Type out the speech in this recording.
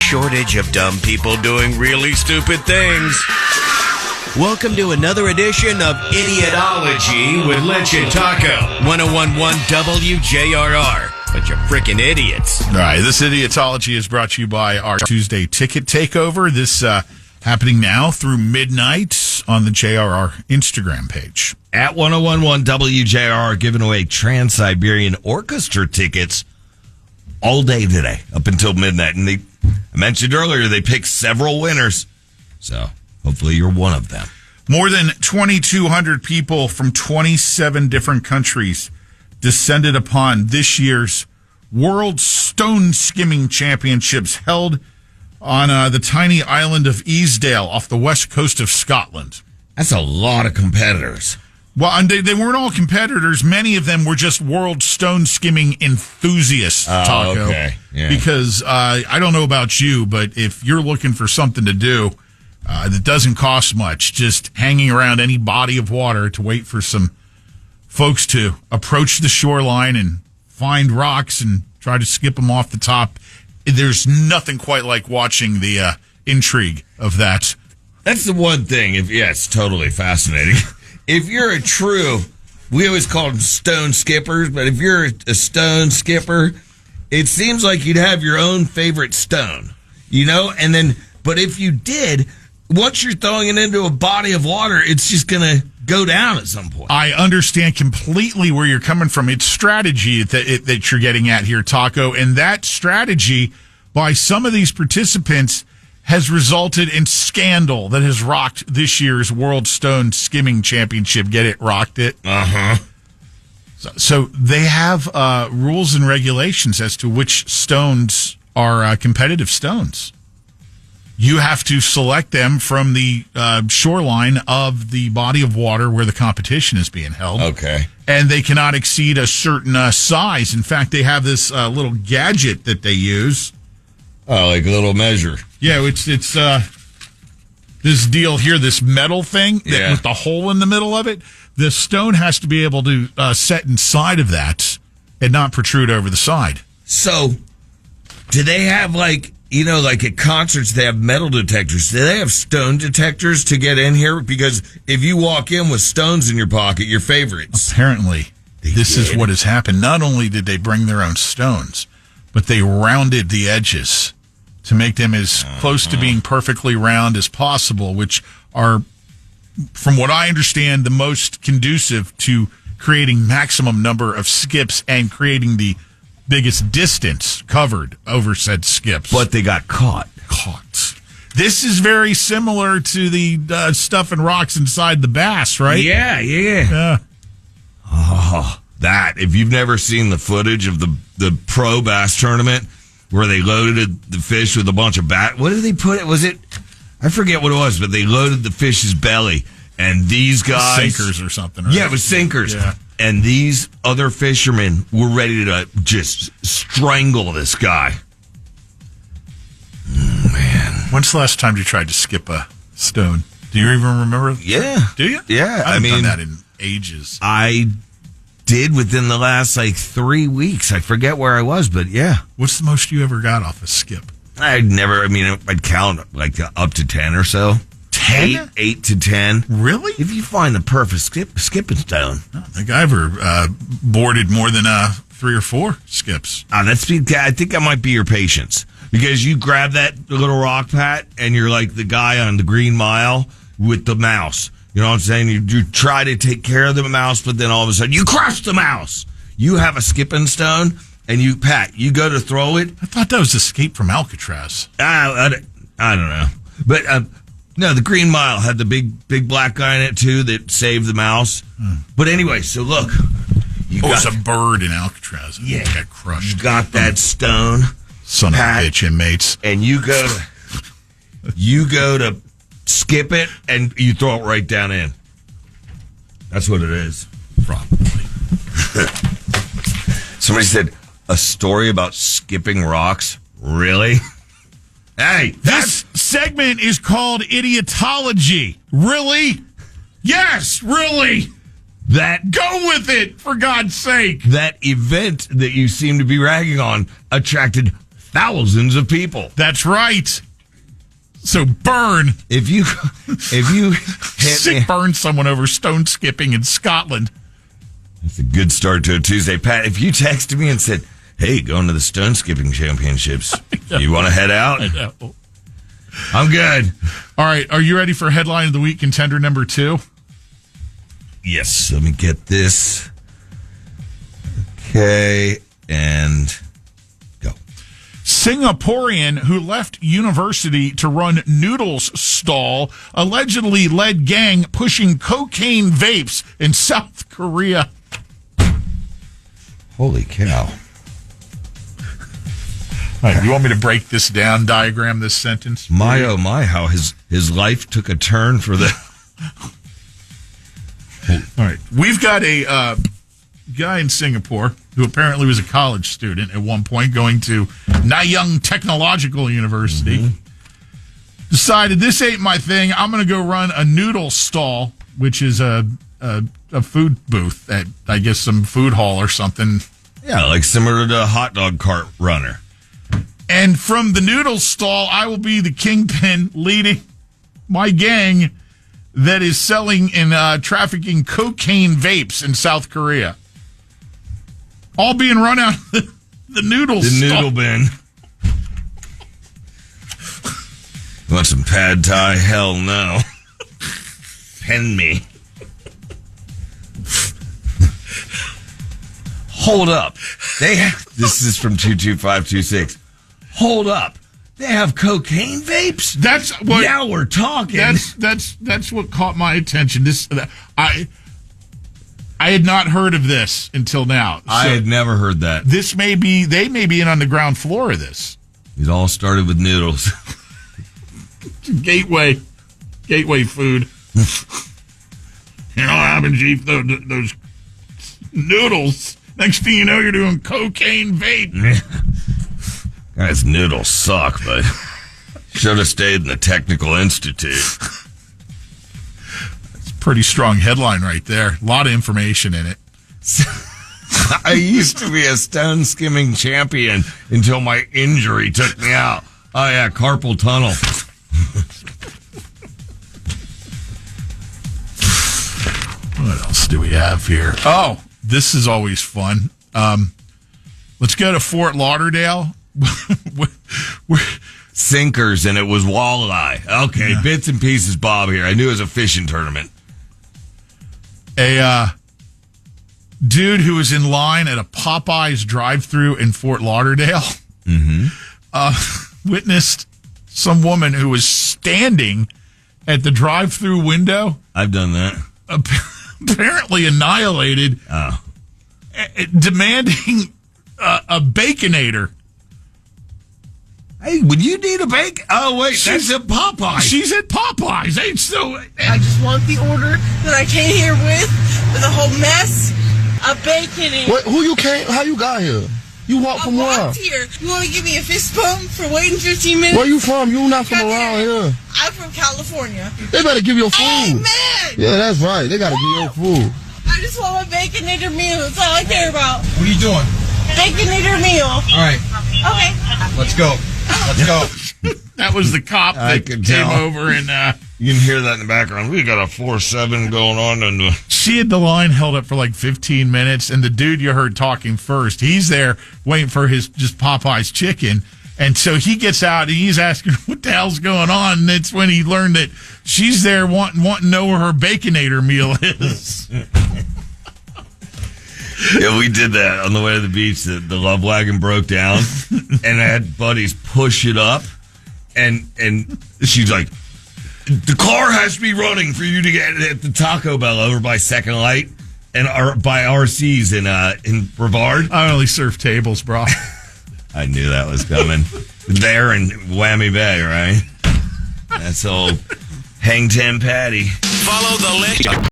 shortage of dumb people doing really stupid things. Welcome to another edition of Idiotology with Lynch and Taco. 101.1 WJRR. Bunch of freaking idiots. All right, this Idiotology is brought to you by our Tuesday Ticket Takeover. This happening now through midnight on the JRR Instagram page. At 101.1 WJRR, giving away Trans-Siberian Orchestra tickets all day today, up until midnight. And I mentioned earlier, they picked several winners. So hopefully you're one of them. More than 2,200 people from 27 different countries descended upon this year's World Stonew Skimming Championships held on the tiny island of Easdale off the west coast of Scotland. That's a lot of competitors. Well, and they weren't all competitors. Many of them were just World Stonew Skimming enthusiasts, Taco. Okay. Yeah. Because I don't know about you, but if you're looking for something to do that doesn't cost much, just hanging around any body of water to wait for some folks to approach the shoreline and find rocks and try to skip them off the top, there's nothing quite like watching the intrigue of that. That's the one thing. It's totally fascinating. If you're a true, we always call them stone skippers, but if you're a stone skipper, it seems like you'd have your own favorite stone, and then, but if you did, once you're throwing it into a body of water, it's just going to go down at some point. I understand completely where you're coming from. It's strategy that you're getting at here, Taco, and that strategy by some of these participants has resulted in scandal that has rocked this year's World Stonew Skimming Championship. Get it? Rocked it. Uh-huh. So they have rules and regulations as to which stones are competitive stones. You have to select them from the shoreline of the body of water where the competition is being held. Okay. And they cannot exceed a certain size. In fact, they have this little gadget that they use. Oh, like a little measure. Yeah, it's this deal here, this metal thing with the hole in the middle of it. The stone has to be able to set inside of that and not protrude over the side. So, do they have like at concerts they have metal detectors? Do they have stone detectors to get in here? Because if you walk in with stones in your pocket, your favorites. Apparently, this is what has happened. Not only did they bring their own stones, but they rounded the edges to make them as close to being perfectly round as possible, which are, from what I understand, the most conducive to creating maximum number of skips and creating the biggest distance covered over said skips. But they got caught. This is very similar to the stuff and rocks inside the bass, right? Yeah. Oh, that. If you've never seen the footage of the pro bass tournament where they loaded the fish with a bunch of what did they put it? Was it? I forget what it was, but they loaded the fish's belly, and these guys... Sinkers or something, right? Yeah, it was sinkers. Yeah. And these other fishermen were ready to just strangle this guy. Man. When's the last time you tried to skip a stone? Do you even remember? Yeah. Do you? Yeah. I haven't done that in ages. I did within the last 3 weeks. I forget where I was, but yeah. What's the most you ever got off a skip? I'd count up to 10 or so. 10? 8 to 10. Really? If you find the perfect skipping stone. I don't think I ever boarded more than 3 or 4 skips. I think that might be your patience. Because you grab that little rock, Pat, and you're like the guy on the Green Mile with the mouse. You know what I'm saying? You try to take care of the mouse, but then all of a sudden you crush the mouse. You have a skipping stone, and you go to throw it. I thought that was Escape from Alcatraz. I don't know. But no, the Green Mile had the big black guy in it, too, that saved the mouse. But anyway, so look. It's a bird in Alcatraz. Yeah. Got crushed. You got that stone. Son of a bitch, inmates. And you go to skip it, and you throw it right down in. That's what it is. Probably. Somebody said, a story about skipping rocks? Really? Hey, this segment is called Idiotology. Really? Yes, really. Go with it, for God's sake. That event that you seem to be ragging on attracted thousands of people. That's right. So burn. If you hit burn someone over stone skipping in Scotland. That's a good start to a Tuesday, Pat. If you texted me and said, "Hey, going to the Stone Skipping Championships, you want to head out?" I know. I'm good. All right, are you ready for headline of the week, contender number 2? Yes, let me get this. Okay, and go. Singaporean who left university to run noodles stall allegedly led gang pushing cocaine vapes in South Korea. Holy cow. All right, you want me to break this down, diagram this sentence? My, oh my, how his life took a turn for the... All right, we've got a guy in Singapore who apparently was a college student at one point going to Nanyang Technological University. Decided, this ain't my thing. I'm going to go run a noodle stall, which is a food booth at, I guess, some food hall or something. Yeah, like similar to a hot dog cart runner. And from the noodle stall, I will be the kingpin leading my gang that is selling and trafficking cocaine vapes in South Korea. All being run out of the noodle stall. The noodle bin. Want some pad thai? Hell no. Pen me. Hold up. This is from 22526. Hold up. They have cocaine vapes? That's what. Now we're talking. That's what caught my attention. I had not heard of this until now. I had never heard that. They may be in on the ground floor of this. It all started with noodles. Gateway food. You know what happens, Chief? Those noodles. Next thing you know, you're doing cocaine vape. Guys, noodles suck, but should have stayed in the Technical Institute. It's a pretty strong headline right there. A lot of information in it. I used to be a stone skimming champion until my injury took me out. Oh, yeah, carpal tunnel. What else do we have here? Oh, this is always fun. Let's go to Fort Lauderdale. Sinkers, and it was walleye. Okay, yeah. Bits and pieces, Bob here. I knew it was a fishing tournament. A dude who was in line at a Popeyes drive-thru in Fort Lauderdale witnessed some woman who was standing at the drive-thru window. I've done that. Apparently annihilated, demanding a Baconator. Hey, would you need a bake? Oh, wait, that's at Popeyes. She's at Popeyes. Ain't so. I just want the order that I came here with a whole mess of bacon in it. What, who you came? How you got here? You walked from where? I walked here. You want to give me a fist bump for waiting 15 minutes? Where you from? You not from around here. I'm from California. They better give you food. Amen. Yeah, that's right. They got to give you food. I just want my Baconator meal. That's all I care about. What are you doing? Baconator meal. All right. Okay. Let's go. Let's go. That was the cop that came over and you can hear that in the background. We got a 4-7 going on, and she had the line held up for like 15 minutes, and the dude you heard talking first, he's there waiting for his just Popeye's chicken, and so he gets out and he's asking what the hell's going on, and it's when he learned that she's there wanting to know where her Baconator meal is. Yeah, we did that on the way to the beach. The love wagon broke down, and I had buddies push it up, and she's like, the car has to be running for you to get at the Taco Bell over by Second Light and by RC's in Brevard. I only serve tables, bro. I knew that was coming. There in Whammy Bay, right? That's old Hang Ten Patty. Follow the link.